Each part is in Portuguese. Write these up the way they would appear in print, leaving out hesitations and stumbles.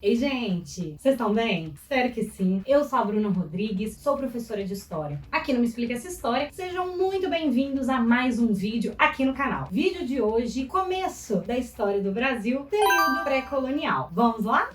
Ei, gente! Vocês estão bem? Espero que sim. Eu sou a Bruna Rodrigues, sou professora de História. Aqui no Me Explica Essa História, sejam muito bem-vindos a mais um vídeo aqui no canal. Vídeo de hoje, começo da história do Brasil, período pré-colonial. Vamos lá?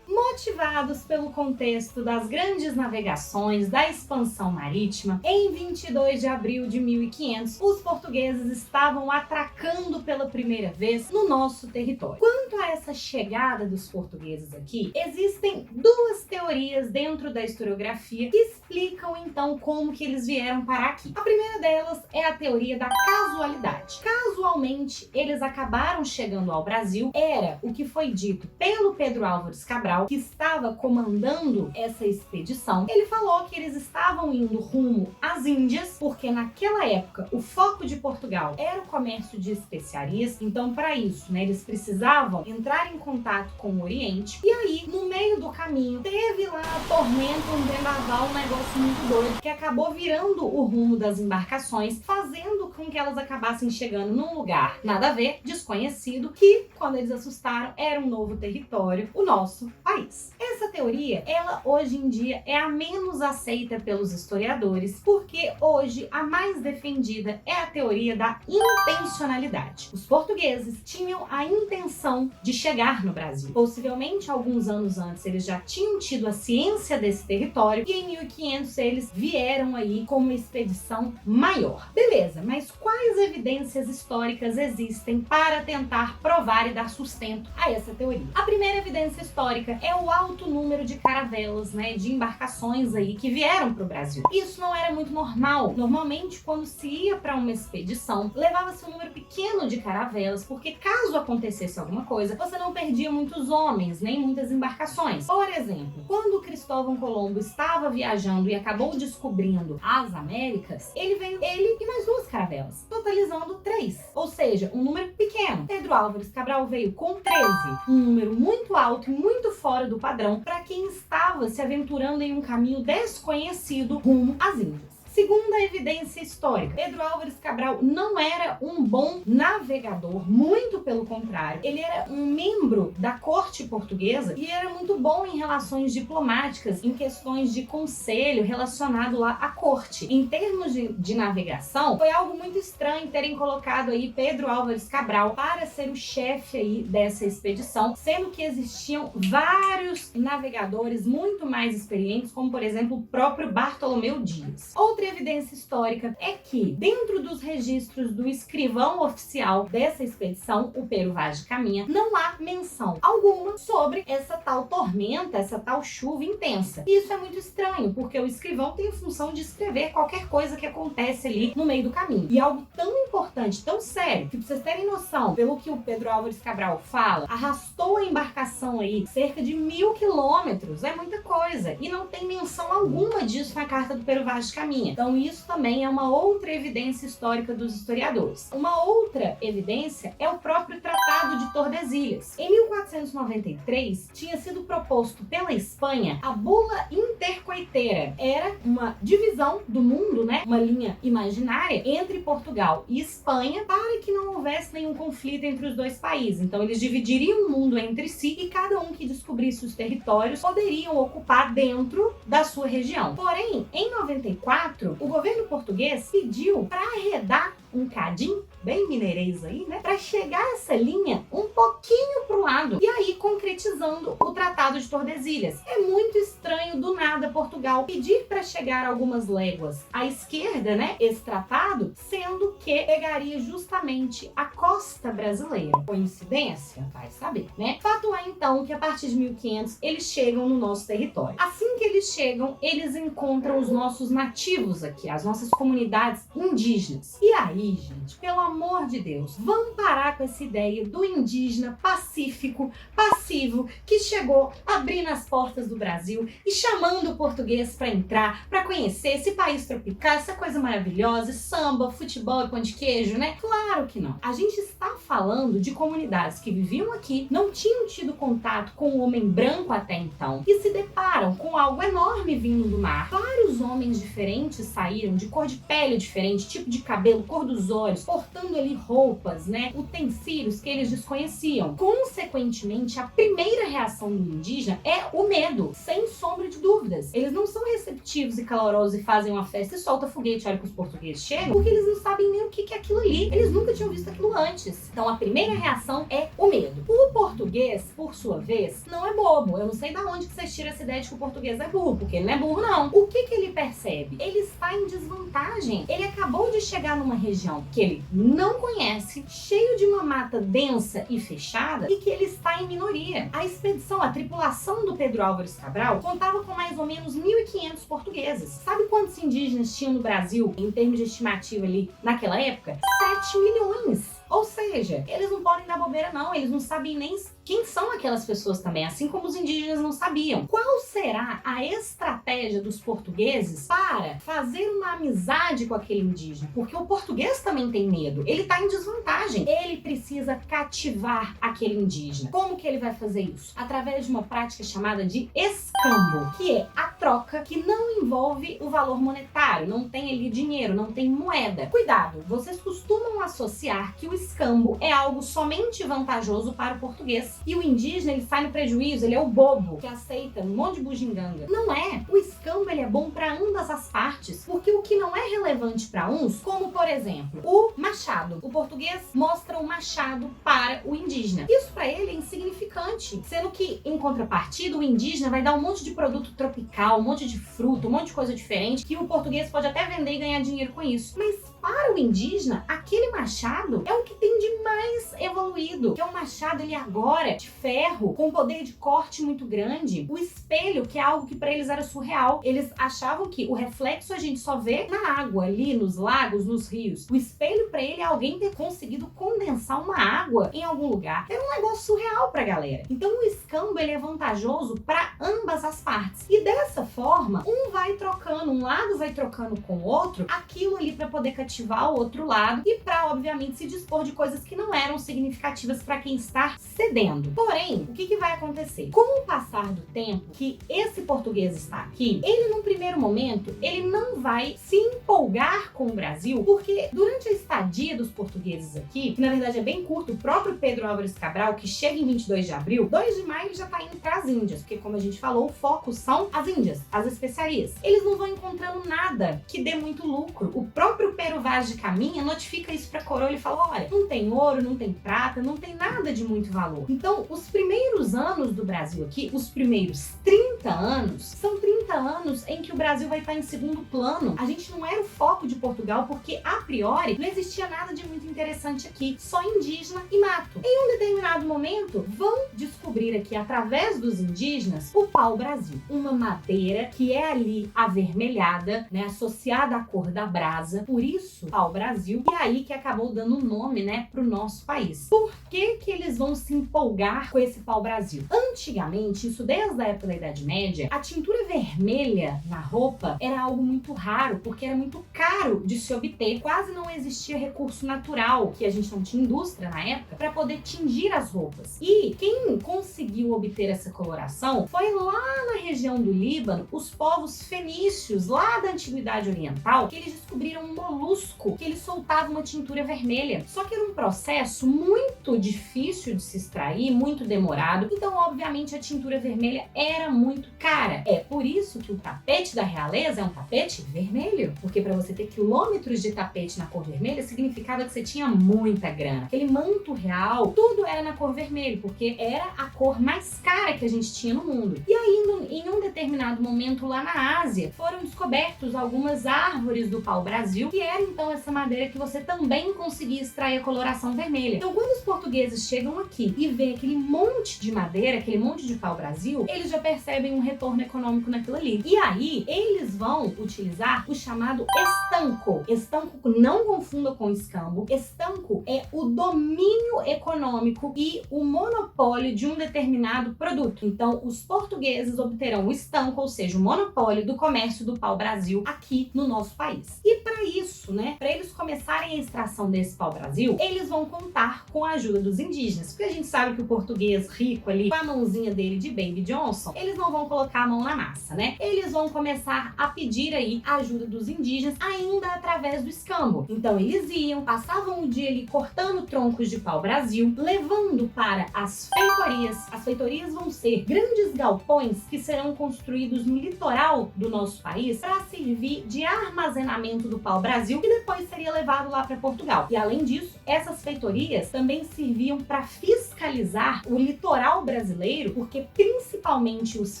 Motivados pelo contexto das grandes navegações, da expansão marítima, em 22 de abril de 1500, os portugueses estavam atracando pela primeira vez no nosso território. Quanto a essa chegada dos portugueses aqui, existem duas teorias dentro da historiografia que explicam então como que eles vieram parar aqui. A primeira delas é a teoria da casualidade. Casualmente, eles acabaram chegando ao Brasil, era o que foi dito pelo Pedro Álvares Cabral, que estava comandando essa expedição. Ele falou que eles estavam indo rumo às Índias, porque naquela época o foco de Portugal era o comércio de especiarias, então para isso, eles precisavam entrar em contato com o Oriente, e aí, no meio do caminho, teve lá a tormenta, um vendaval, um negócio muito doido, que acabou virando o rumo das embarcações, fazendo com que elas acabassem chegando num lugar nada a ver, desconhecido, que, quando eles assustaram, era um novo território, o nosso país. Essa teoria, ela hoje em dia é a menos aceita pelos historiadores, porque hoje a mais defendida é a teoria da intencionalidade. Os portugueses tinham a intenção de chegar no Brasil. Possivelmente, alguns anos antes, eles já tinham tido a ciência desse território e em 1500 eles vieram aí com uma expedição maior. Beleza, mas quais evidências históricas existem para tentar provar e dar sustento a essa teoria? A primeira evidência histórica é o alto número de caravelas, de embarcações aí que vieram para o Brasil. Isso não era muito normal. Normalmente, quando se ia para uma expedição, levava-se um número pequeno de caravelas, porque caso acontecesse alguma coisa, você não perdia muitos homens, nem muitas embarcações. Por exemplo, quando Cristóvão Colombo estava viajando e acabou descobrindo as Américas, ele e mais duas caravelas, totalizando 3. Ou seja, um número pequeno. Pedro Álvares Cabral veio com 13, um número muito alto e muito fora do padrão para quem estava se aventurando em um caminho desconhecido rumo às Índias. Segunda evidência histórica, Pedro Álvares Cabral não era um bom navegador, muito pelo contrário. Ele era um membro da corte portuguesa e era muito bom em relações diplomáticas, em questões de conselho relacionado lá à corte. Em termos de navegação, foi algo muito estranho terem colocado aí Pedro Álvares Cabral para ser o chefe aí dessa expedição, sendo que existiam vários navegadores muito mais experientes, como por exemplo o próprio Bartolomeu Dias. Outra evidência histórica é que, dentro dos registros do escrivão oficial dessa expedição, o Pero Vaz de Caminha, não há menção alguma sobre essa tal tormenta, essa tal chuva intensa. E isso é muito estranho, porque o escrivão tem a função de escrever qualquer coisa que acontece ali no meio do caminho. E algo tão importante, tão sério, que pra vocês terem noção, pelo que o Pedro Álvares Cabral fala, arrastou a embarcação aí cerca de 1000 quilômetros, é muita coisa, e não tem menção alguma disso na carta do Pero Vaz de Caminha. Então isso também é uma outra evidência histórica dos historiadores. Uma outra evidência é o próprio Tratado de Tordesilhas. Em 1493, tinha sido proposto pela Espanha a Bula Intercoiteira. Era uma divisão do mundo, uma linha imaginária entre Portugal e Espanha para que não houvesse nenhum conflito entre os dois países. Então eles dividiriam o mundo entre si e cada um que descobrisse os territórios poderiam ocupar dentro da sua região. Porém, em 94, o governo português pediu para arredar um cadinho, bem mineirês aí, para chegar essa linha um pouquinho pro lado e aí concretizando o Tratado de Tordesilhas. É muito estranho do nada Portugal pedir para chegar algumas léguas à esquerda, esse tratado, sendo que pegaria justamente a costa brasileira. Coincidência? Vai saber, Fato é então que a partir de 1500 eles chegam no nosso território. Assim que eles chegam, eles encontram os nossos nativos aqui, as nossas comunidades indígenas. E aí, gente, pelo amor de Deus, vamos parar com essa ideia do indígena pacífico, passivo, que chegou abrindo as portas do Brasil e chamando o português para entrar, para conhecer esse país tropical, essa coisa maravilhosa, samba, futebol e pão de queijo, né? Claro que não. A gente está falando de comunidades que viviam aqui, não tinham tido contato com o homem branco até então e se deparam com algo enorme vindo do mar. Vários homens diferentes saíram, de cor de pele diferente, tipo de cabelo, cor dos olhos, portando ali roupas, né? Utensílios que eles desconheciam. Consequentemente, a primeira reação do indígena é o medo, sem sombra de dúvidas. Eles não são receptivos e calorosos e fazem uma festa e soltam foguete, olha que os portugueses chegam, porque eles não sabem nem o que é aquilo ali. Eles nunca tinham visto aquilo antes. Então a primeira reação é o medo. O português, por sua vez, não é bobo. Eu não sei de onde que vocês tiram essa ideia de que o português é burro, porque ele não é burro, não. O que ele percebe? Ele está em desvantagem. Ele acabou de chegar numa região que ele não conhece, cheio de uma mata densa e fechada, e que ele está em minoria. A expedição, a tripulação do Pedro Álvares Cabral contava com mais ou menos 1.500 portugueses. Sabe quantos indígenas tinham no Brasil, em termos de estimativa ali, naquela época? 7 milhões! Ou seja, eles não podem dar bobeira não, eles não sabem nem quem são aquelas pessoas também, assim como os indígenas não sabiam. Qual será a estratégia dos portugueses para fazer uma amizade com aquele indígena? Porque o português também tem medo, ele está em desvantagem. Ele precisa cativar aquele indígena. Como que ele vai fazer isso? Através de uma prática chamada de escambo, que é a troca que não envolve o valor monetário, não tem ali dinheiro, não tem moeda. Cuidado, vocês costumam associar que o escambo é algo somente vantajoso para o português. E o indígena, ele sai no prejuízo, ele é o bobo que aceita um monte de bugiganga. Não é. O escambo, ele é bom para ambas as partes, porque o que não é relevante para uns, como por exemplo, o machado. O português mostra o machado para o indígena. Isso para ele é insignificante, sendo que em contrapartida o indígena vai dar um monte de produto tropical, um monte de fruta, um monte de coisa diferente que o português pode até vender e ganhar dinheiro com isso. Mas para o indígena, aquele machado é o que tem de mais evoluído, que é um machado ele agora de ferro, com poder de corte muito grande. O espelho, que é algo que para eles era surreal. Eles achavam que o reflexo a gente só vê na água, ali nos lagos, nos rios. O espelho para ele é alguém ter conseguido condensar uma água em algum lugar. Era um negócio surreal pra galera. Então o escambo ele é vantajoso para ambas as partes. E dessa forma, um vai trocando, um lado vai trocando com o outro aquilo ali para poder cativar o outro lado e para obviamente se dispor de coisas que não eram significativas para quem está cedendo. Porém, o que vai acontecer? Com o passar do tempo que esse português está aqui, ele num primeiro momento, ele não vai se empolgar com o Brasil, porque durante a estadia dos portugueses aqui, que na verdade é bem curto, o próprio Pedro Álvares Cabral, que chega em 22 de abril, 2 de maio ele já está indo para as Índias, porque como a gente falou, o foco são as Índias, as especiarias. Eles não vão encontrando nada que dê muito lucro. O próprio Pero Vaz de Caminha notifica isso para a coroa e fala, olha, não tem ouro, não tem prata, não tem nada de muito valor. Então, os primeiros anos do Brasil aqui, os primeiros 30 anos, são 30 anos em que o Brasil vai estar em segundo plano. A gente não era o foco de Portugal, porque a priori não existia nada de muito interessante aqui, só indígena e mato. Em um determinado momento, vão descobrir aqui, através dos indígenas, o pau-brasil. Uma madeira que é ali avermelhada, né, associada à cor da brasa, por isso pau-brasil, e aí que acabou dando o nome, né, pro nosso país. Por que que eles vão se empolgar com esse pau-brasil? Antigamente, isso desde a época da Idade Média, a tintura vermelha na roupa era algo muito raro, porque era muito caro de se obter. Quase não existia recurso natural, que a gente não tinha indústria na época, para poder tingir as roupas. E quem conseguiu obter essa coloração foi lá na região do Líbano, os povos fenícios, lá da Antiguidade Oriental, que eles descobriram um molusco que ele soltava uma tintura vermelha. Só que era um processo muito difícil de se extrair, muito demorado, então obviamente a tintura vermelha era muito cara. É por isso que o tapete da realeza é um tapete vermelho, porque para você ter quilômetros de tapete na cor vermelha significava que você tinha muita grana. Aquele manto real, tudo era na cor vermelha, porque era a cor mais cara que a gente tinha no mundo. E aí, em um determinado momento lá na Ásia, foram descobertos algumas árvores do pau-brasil, que era então essa madeira que você também conseguia extrair a coloração vermelha. Então, quando os portugueses chegam aqui e vê aquele monte de madeira, aquele monte de pau-brasil, eles já percebem ali um retorno econômico naquilo ali. E aí, eles vão utilizar o chamado estanco. Estanco, não confunda com escambo. Estanco é o domínio econômico e o monopólio de um determinado produto. Então, os portugueses obterão o estanco, ou seja, o monopólio do comércio do pau-brasil aqui no nosso país. E para isso, né, para eles começarem a extração desse pau-brasil, eles vão contar com a ajuda dos indígenas, porque a gente sabe que o português rico ali, com a mãozinha dele de Baby Johnson, eles não vão colocar a mão na massa, né? Eles vão começar a pedir aí a ajuda dos indígenas, ainda através do escambo. Então eles iam, passavam o dia ali cortando troncos de pau-brasil, levando para as feitorias. As feitorias vão ser grandes galpões que serão construídos no litoral do nosso país para servir de armazenamento do pau-brasil, que depois seria levado lá para Portugal. E além disso, essas feitorias também serviam para fiscalizar o litoral brasileiro, porque principalmente os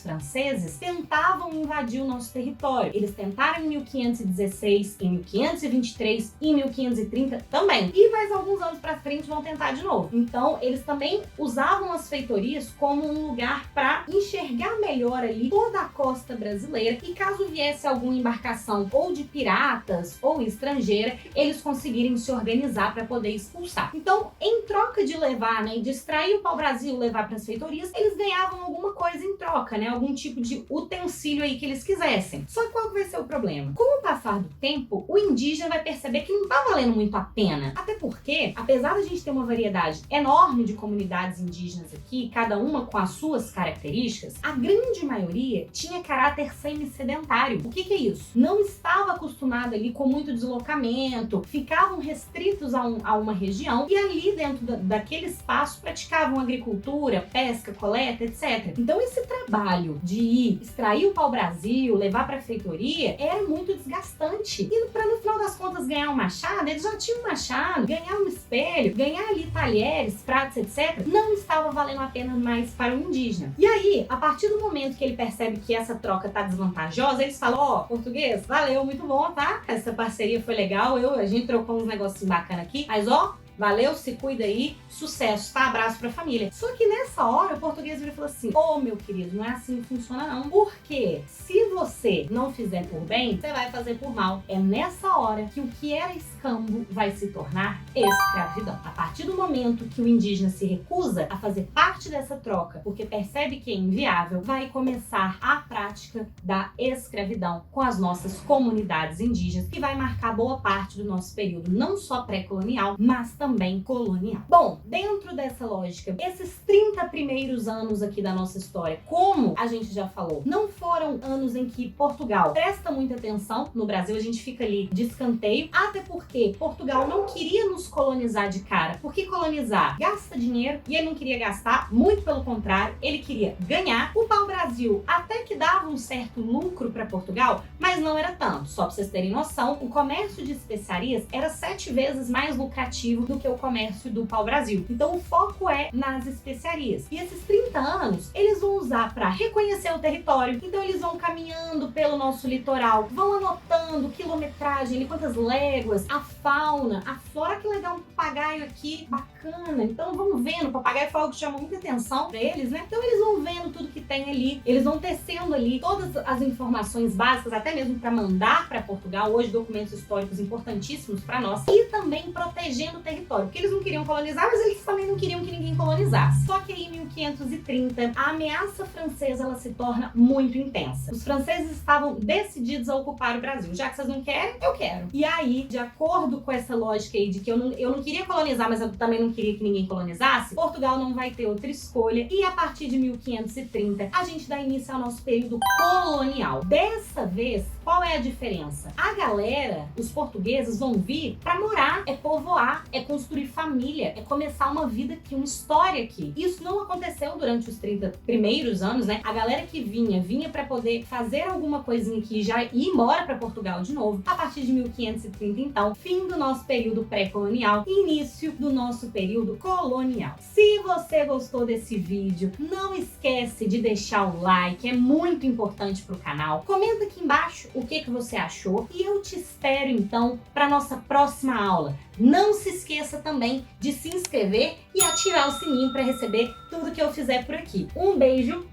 franceses tentavam invadir o nosso território. Eles tentaram em 1516, em 1523 e em 1530 também. E mais alguns anos para frente vão tentar de novo. Então, eles também usavam as feitorias como um lugar para enxergar melhor ali toda a costa brasileira, e caso viesse alguma embarcação ou de piratas ou estrangeira, eles conseguirem se organizar para poder expulsar. Então, em troca de levar, né, de extrair o pau-brasil, levar para as feitorias, eles ganhavam alguma coisa em troca, né, algum tipo de utensílio aí que eles quisessem. Só que qual que vai ser o problema? Com o passar do tempo, o indígena vai perceber que não tá valendo muito a pena. Até porque, apesar da gente ter uma variedade enorme de comunidades indígenas aqui, cada uma com as suas características, a grande maioria tinha caráter semi-sedentário. O que é isso? Não estava acostumado ali com muito deslocamento, ficavam restritos a uma região e ali dentro daquele espaço praticavam agricultura, pesca, coleta, etc. Então esse trabalho de ir extrair o pau-brasil, levar para a feitoria, era muito desgastante. E para no final das contas ganhar um machado, eles já tinham um machado, ganhar um espelho, ganhar ali talheres, pratos, etc. Não estava valendo a pena mais para o indígena. E aí, a partir do momento que ele percebe que essa troca tá desvantajosa, eles falam: ó, português, valeu, muito bom, tá? Essa parceria foi legal, a gente trocou uns negocinhos bacanas aqui, mas ó, valeu, se cuida aí, sucesso, tá? Abraço pra família. Só que nessa hora o português virou e falou assim: ô, meu querido, não é assim que funciona não. Porque se você não fizer por bem, você vai fazer por mal. É nessa hora que o que era escambo vai se tornar escravidão. A partir do momento que o indígena se recusa a fazer parte dessa troca, porque percebe que é inviável, vai começar a prática da escravidão com as nossas comunidades indígenas, que vai marcar boa parte do nosso período, não só pré-colonial, mas também colonial. Bom, dentro dessa lógica, esses 30 primeiros anos aqui da nossa história, como a gente já falou, não foram anos em que Portugal presta muita atenção no Brasil, a gente fica ali de escanteio, até porque Portugal não queria nos colonizar de cara, porque colonizar gasta dinheiro e ele não queria gastar, muito pelo contrário, ele queria ganhar. O pau-brasil até que dava um certo lucro para Portugal, mas não era tanto. Só para vocês terem noção, o comércio de especiarias era 7 vezes mais lucrativo do que o comércio do pau-brasil. Então o foco é nas especiarias. E esses 30 anos, eles vão usar para reconhecer o território. Então eles vão caminhando pelo nosso litoral, vão anotando quilometragem, quantas léguas, a fauna, a flora. Que legal, um papagaio aqui, bacana. Então vão vendo, o papagaio foi algo que chama muita atenção para eles, né? Então eles vão vendo tudo que tem ali, eles vão tecendo ali todas as informações básicas, até mesmo para mandar para Portugal, hoje documentos históricos importantíssimos para nós, e também protegendo o território, porque eles não queriam colonizar, mas eles também não queriam que ninguém colonizasse. Só que aí em 1530, a ameaça francesa ela se torna muito intensa. Os franceses estavam decididos a ocupar o Brasil. Já que vocês não querem, eu quero. E aí, de acordo com essa lógica aí de que eu não queria colonizar, mas eu também não queria que ninguém colonizasse, Portugal não vai ter outra escolha, e a partir de 1530 a gente dá início ao nosso período colonial. Dessa vez, qual é a diferença? A galera, os portugueses, vão vir para morar, é povoar, é construir família, é começar uma vida aqui, uma história aqui. Isso não aconteceu durante os 30 primeiros anos, né? A galera que vinha para poder fazer alguma coisinha aqui, já ir embora para Portugal de novo. A partir de 1530, então, fim do nosso período pré-colonial, início do nosso período colonial. Se você gostou desse vídeo, não esquece de deixar o like, é muito importante para o canal. Comenta aqui embaixo o que você achou e eu te espero então para nossa próxima aula. Não se esqueça também de se inscrever e ativar o sininho para receber tudo que eu fizer por aqui. Um beijo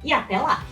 e até lá!